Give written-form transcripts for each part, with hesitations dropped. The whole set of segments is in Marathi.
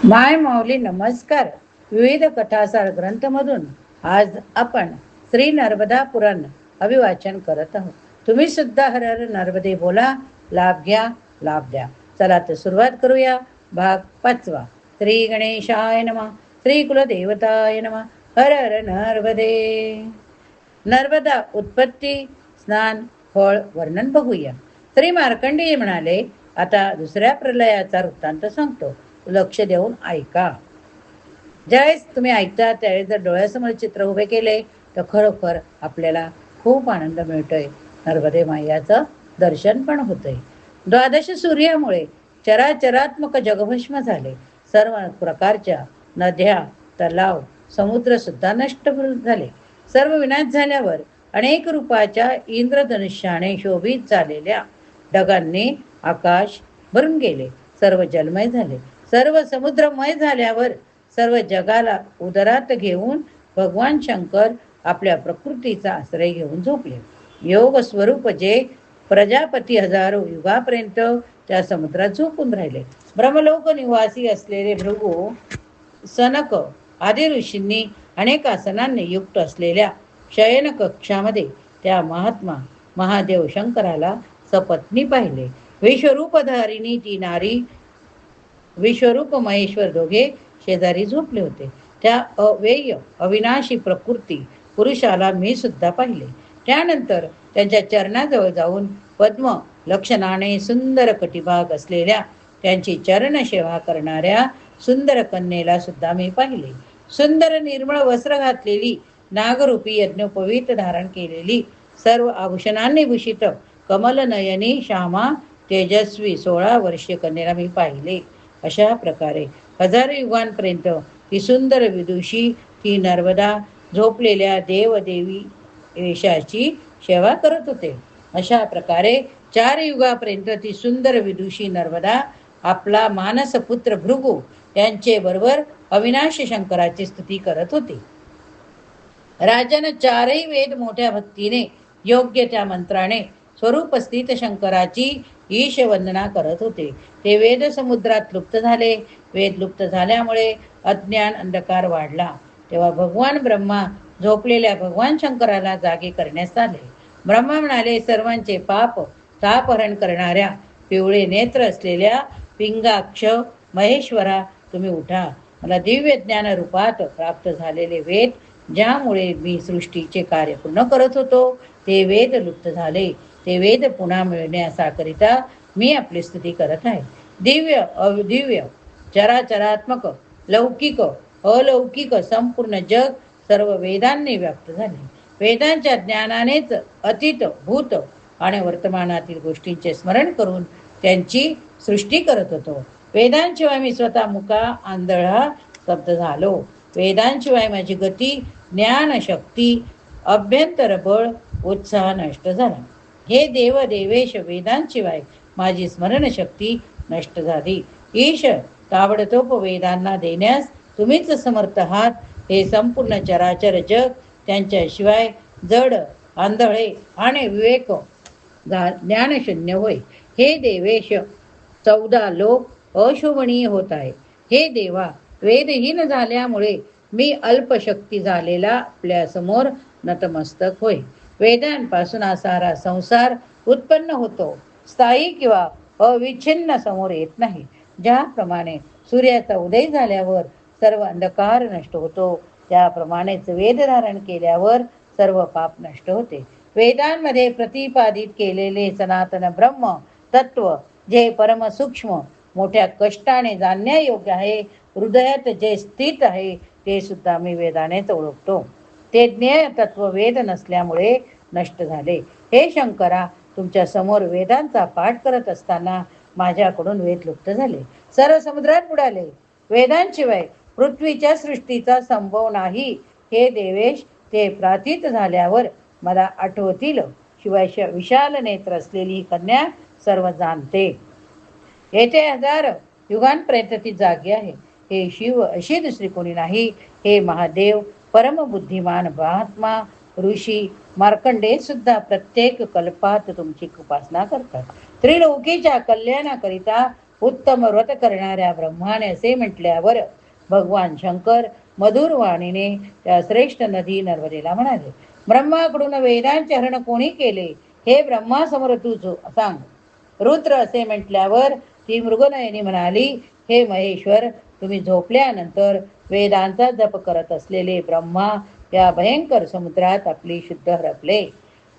माय माऊली नमस्कार. विविध कथासार ग्रंथमधून आज आपण श्री नर्मदा पुराण अभिवाचन करत आहोत. तुम्ही सुद्धा हर हर नर्मदे बोला, लाभ घ्या, लाभ द्या. चला तर सुरुवात करूया. भाग 5. श्री गणेशाय नमः. श्री कुलदेवताय नमः. हर हर नर्मदे. नर्मदा उत्पत्ती, स्नान, फळ वर्णन बघूया. श्री मार्कंडेय म्हणाले, आता दुसऱ्या प्रलयाचा वृत्तांत सांगतो, लक्ष देऊन ऐका. ज्यावेळेस तुम्ही ऐकता त्यावेळेस जर डोळ्यासमोर चित्र उभे केले तर खरोखर आपल्याला खूप आनंद मिळतोय. नर्मदे मैयाचं दर्शन पण होतंय. 12 सूर्यामुळे चराचरात्मक जगभस्म झाले. सर्व प्रकारच्या नद्या, तलाव, समुद्र सुद्धा नष्ट झाले. सर्व विनाश झाल्यावर अनेक रूपाच्या इंद्रधनुष्याने शोभित झालेल्या ढगांनी आकाश भरून गेले. सर्व जलमय झाले. सर्व समुद्रमय झाल्यावर सर्व जगाला उदरात घेऊन भगवान शंकर आपल्या प्रकृतीचा आश्रय घेऊन झोपले. योग स्वरूप जे प्रजापती हजारो युगापर्यंत त्या समुद्रात झोपून राहिले. ब्रह्मलोक निवासी असलेले भृगू, सनक आदी ऋषींनी अनेक आसनांनी युक्त असलेल्या शयन कक्षामध्ये त्या महात्मा महादेव शंकराला सपत्नी पाहिले. विश्वरूपधारिणी ती नारी विश्वरूप महेश्वर दोघे शेजारी झोपले होते. त्या अव्यय अविनाशी प्रकृती पुरुषाला मी सुद्धा पाहिले. त्यानंतर त्यांच्या चरणाजवळ जाऊन पद्म लक्षणाने सुंदर कटिभाग असलेल्या त्यांची चरण सेवा करणाऱ्या सुंदर कन्येला सुद्धा मी पाहिले. सुंदर निर्मळ वस्त्र घातलेली, नागरूपी यज्ञोपवीत धारण केलेली, सर्व आभूषणांनी भूषित कमलनयनी श्यामा तेजस्वी 16 वर्षीय कन्येला मी पाहिले. अशा प्रकारे हजारो युगांपर्यंत ती सुंदर विदुषी, ती नर्मदा झोपलेल्या देवदेवी वेशाची सेवा करत होते. अशा प्रकारे 4 युगापर्यंत ती सुंदर विदुषी नर्मदा आपला मानसपुत्र भृगू यांचे बरोबर अविनाशी शंकराची स्तुती करत होती. राजन 4ही वेद मोठ्या भक्तीने योग्य त्या मंत्राने स्वरूप स्थित शंकराची ईश वंदना करत होते. ते वेद समुद्रात लुप्त झाले. वेद लुप्त झाल्यामुळे अज्ञान अंधकार वाढला. तेव्हा भगवान ब्रह्मा झोपलेल्या भगवान शंकराला जागे करण्यास आले. ब्रह्मा म्हणाले, सर्वांचे पाप तापहरण करणाऱ्या पिवळे नेत्र असलेल्या पिंगाक्ष महेश्वरा, तुम्ही उठा. मला दिव्य ज्ञान रूपात प्राप्त झालेले वेद, ज्यामुळे मी सृष्टीचे कार्य पूर्ण करत होतो, ते वेद लुप्त झाले. ते वेद पुन्हा मिळण्याकरिता मी आपली स्तुती करत आहे. दिव्य अदिव्य चराचरात्मक लौकिक अलौकिक संपूर्ण जग सर्व वेदांनी व्याप्त झाले. वेदांच्या ज्ञानानेच अतीत भूत आणि वर्तमानातील गोष्टींचे स्मरण करून त्यांची सृष्टी करत होतो. वेदांशिवाय मी स्वतः मुका आंधळा स्तब्ध झालो. वेदांशिवाय माझी गती, ज्ञान, शक्ती, अभ्यंतर बळ, उत्साह नष्ट झाला. हे देव देवेश, वेदांशिवाय माझी स्मरणशक्ती नष्ट झाली. ईश, ताबडतोब वेदांना देण्यास तुम्हीच समर्थ आहात. हे संपूर्ण चराचर जग त्यांच्याशिवाय जड, आंधळे आणि विवेक ज्ञानशून्य होय. हे देवेश, 14 लोक अशोभनीय होत आहे. हे देवा, वेदहीन झाल्यामुळे मी अल्पशक्ती झालेला आपल्यासमोर नतमस्तक होय. वेदांपासून हा सारा संसार उत्पन्न होतो, स्थायी किंवा अविच्छिन्न समोर येत नाही. ज्याप्रमाणे सूर्याचा उदय झाल्यावर सर्व अंधकार नष्ट होतो, त्याप्रमाणेच वेद धारण केल्यावर सर्व पाप नष्ट होते. वेदांमध्ये प्रतिपादित केलेले सनातन ब्रह्म तत्व, जे परम सूक्ष्म मोठ्या कष्टाने जाणण्यायोग्य आहे, हृदयात जे स्थित आहे, ते सुद्धा मी वेदानेच ओळखतो. ते ज्ञेय तत्व वेद नसल्यामुळे नष्ट झाले. हे शंकरा, तुमच्या समोर वेदांचा पाठ करत असताना माझ्याकडून वेद लुप्त झाले, सर्व समुद्रात बुडाले. वेदांशिवाय पृथ्वीच्या सृष्टीचा संभव नाही. हे देवेश, ते प्रातीत झाल्यावर मला आठवतील. शिवाय विशाल नेत्र असलेली कन्या सर्व जाणते. येथे 1000 युगांपर्यंत ती जागी आहे. हे शिव, अशी दुसरी कोणी नाही. हे महादेव, परमबुद्धिमान महात्मा ऋषी मार्कंडेय सुद्धा प्रत्येक कल्पात तुमची उपासना करतात. त्रिलोकीच्या कल्याणाकरिता उत्तम व्रत करणाऱ्या ब्रह्माने असे म्हटल्यावर भगवान शंकर मधुर वाणीने त्या श्रेष्ठ नदी नर्मदेला म्हणाले, ब्रह्माकडून वेदांचे हरण कोणी केले हे ब्रह्मासमोर तू सांग. रुद्र असे म्हटल्यावर ती मृगनयनी म्हणाली, हे महेश्वर, तुम्ही झोपल्यानंतर वेदांचा जप करत असलेले ब्रह्मा या भयंकर समुद्रात आपली शुद्ध हरपले.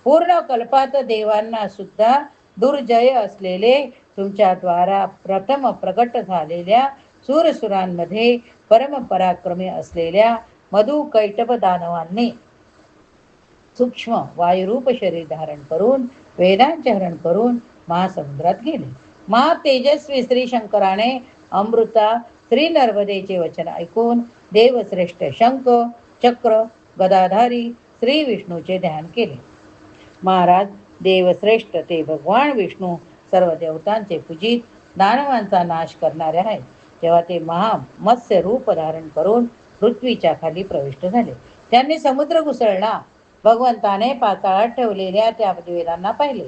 पूर्ण कल्पात देवांना सुद्धा दुर्जय असलेले तुमच्या द्वारा प्रथम प्रकट झालेल्या सुरसुरांमध्ये परमपराक्रमी असलेल्या मधु कैटभ दानवांनी सूक्ष्म वायुरूप शरीर धारण करून वेदांचे हरण करून महासमुद्रात गेले. महातेजस्वी श्री शंकराने अमृता श्री नर्मदेचे वचन ऐकून देवश्रेष्ठ शंख चक्र गदाधारी श्री विष्णूचे ध्यान केले. महाराज, देवश्रेष्ठ ते भगवान विष्णू सर्व देवतांचे पूजित दानवांचा नाश करणारे आहेत. तेव्हा ते मत्स्य रूप धारण करून पृथ्वीच्या खाली प्रविष्ट झाले. त्यांनी समुद्र घुसळला. भगवंताने पाताळात ठेवलेल्या त्या वेदांना पाहिले.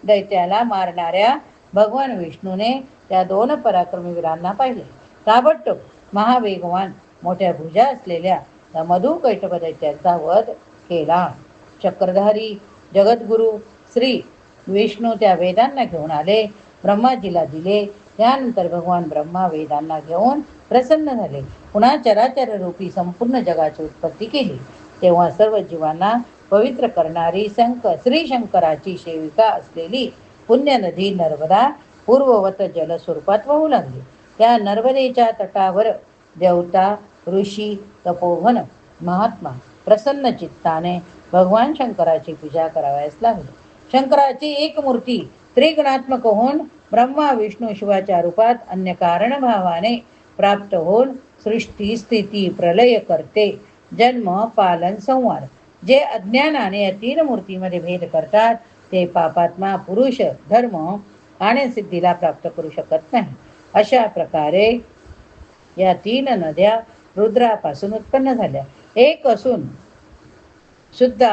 दैत्याला मारणाऱ्या भगवान विष्णूने त्या दोन पराक्रमी वीरांना पाहिले. ताबडतोब महावेगवान मोठ्या भुजा असलेल्या त्या कैटभ दैत्याचा वध केला. चक्रधारी जगद्गुरु श्री विष्णू त्या वेदांना घेऊन आले, ब्रह्माजीला दिले. त्यानंतर भगवान ब्रह्मा वेदांना घेऊन प्रसन्न झाले. पुन्हा चराचर रूपी संपूर्ण जगाची उत्पत्ती केली. तेव्हा सर्व जीवांना पवित्र करणारी श्री शंकराची सेविका असलेली पुण्य नदी नर्मदा पूर्ववत जलस्वरूपात वाहू लागली. त्या नर्मदेच्या तटावर देवता, ऋषी, तपोवन, महात्मा प्रसन्न चित्ताने भगवान शंकराची पूजा करावयास लागली. शंकराची एक मूर्ती त्रिगुणात्मक होऊन ब्रह्मा विष्णू शिवाच्या रूपात अन्य कारण भावाने प्राप्त होऊन सृष्टी स्थिती प्रलय करते, जन्म पालन संहार. जे अज्ञानाने या तीन मूर्तीमध्ये भेद करतात ते पापात्मा पुरुष धर्म आणि सिद्धीला प्राप्त करू शकत नाही. अशा प्रकारे या तीन नद्या रुद्रापासून उत्पन्न झाल्या. एक असून सुद्धा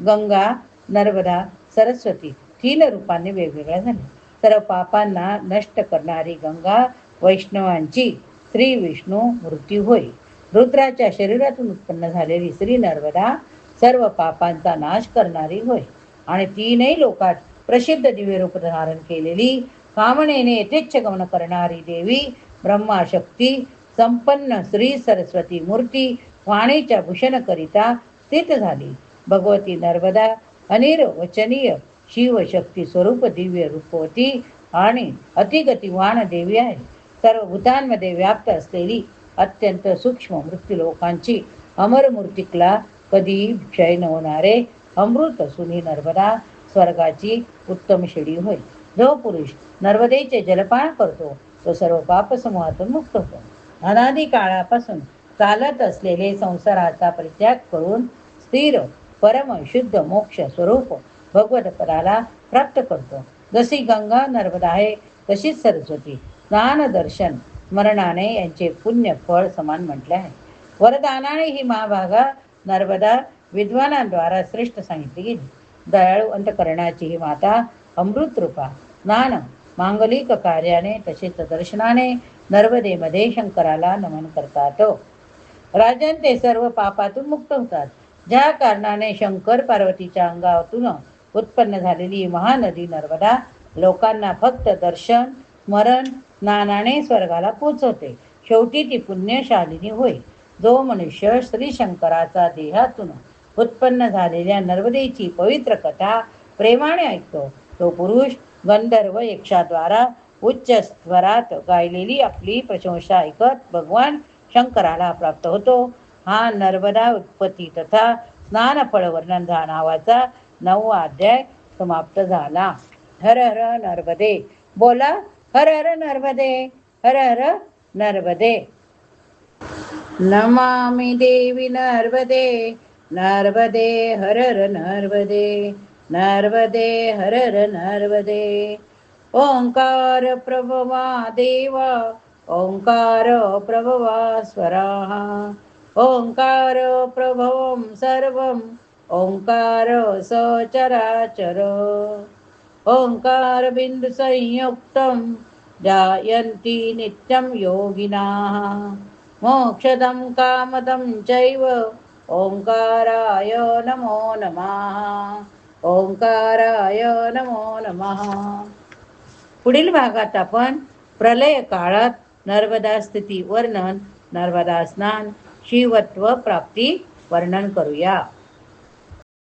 गंगा, नर्मदा, सरस्वती तीन रूपांनी वेगवेगळ्या झाल्या. सर्व पापांना नष्ट करणारी गंगा वैष्णवांची श्री विष्णू मूर्ती होय. रुद्राच्या शरीरातून उत्पन्न झालेली श्री नर्मदा सर्व पापांचा नाश करणारी होय. आणि तीनही लोकात प्रसिद्ध दिव्य रूप धारण केलेली कामनेने यथेच्छ गमन करणारी देवी ब्रह्माशक्ती संपन्न श्री सरस्वती मूर्ती वाणीच्या भूषणकरिता स्थित झाली. भगवती नर्मदा अनिर्वचनीय शिवशक्ती स्वरूप दिव्य रूपवती आणि अतिगतिवान देवी आहे. सर्व भूतांमध्ये व्याप्त असलेली अत्यंत सूक्ष्म मृत्यूलोकांची अमर मूर्तिकला कधी क्षय न होणारे अमृत सुनी नर्मदा स्वर्गाची उत्तम शिडी होय. जो पुरुष नर्मदेचे जलपान करतो तो सर्व पापसमूहातून मुक्त होतो. अनादी काळापासून चालत असलेले संसाराचा परित्याग करून स्थिर परम शुद्ध मोक्ष स्वरूप भगवत पदाला प्राप्त करतो. जशी गंगा नर्मदा आहे तशीच सरस्वती स्नान दर्शन स्मरणाने यांचे पुण्य फळ समान म्हटले आहे. वरदानाने ही महाभागा नर्मदा विद्वानांद्वारा श्रेष्ठ सांगितली गेली. दयाळू अंतकरणाची ही माता अमृत रूपा स्नान मांगलिक कार्याने तसेच दर्शनाने नर्मदेमध्ये शंकराला नमन करतात. राजन ते सर्व पापातून मुक्त होतात. ज्या कारणाने शंकर पार्वतीच्या अंगातून उत्पन्न झालेली महानदी नर्मदा लोकांना फक्त दर्शन स्मरण स्नानाने स्वर्गाला पोचवते. शेवटी ती पुण्यशालिनी होय. जो मनुष्य श्री शंकराचा देहातून उत्पन्न झालेल्या नर्मदेची पवित्र कथा प्रेमाने ऐकतो तो पुरुष गंधर्व यक्षाद्वारा उच्च स्वरात गायलेली आपली प्रशंसा ऐकत भगवान शंकराला प्राप्त होतो. हा नर्मदा उत्पत्ती तथा स्नानफळ वर्णन नावाचा 9वा अध्याय समाप्त झाला. हर हर नर्मदे. बोला हर हर नर्मदे, हर हर नर्मदे. नमामि देवी नर्मदे, नर्मदे हर हर नर्मदे, नर्मदे हर हर नर्मदे. ओंकार प्रभवा देवा, ओंकार प्रभवा स्वराः, ओंकार प्रभवं सर्वं, ओंकार सचराचर. ओंकार बिंदु संयुक्तम जायन्ति नित्यं योगिनाः मोक्षदं कामदं चैव ओंकाराय नमो नमः ओंकाराय नमो नमः. पुढील भागात आपण प्रलय काळात नर्मदा स्थिती वर्णन, नर्मदा स्नान, शिवत्व प्राप्ती वर्णन करूया.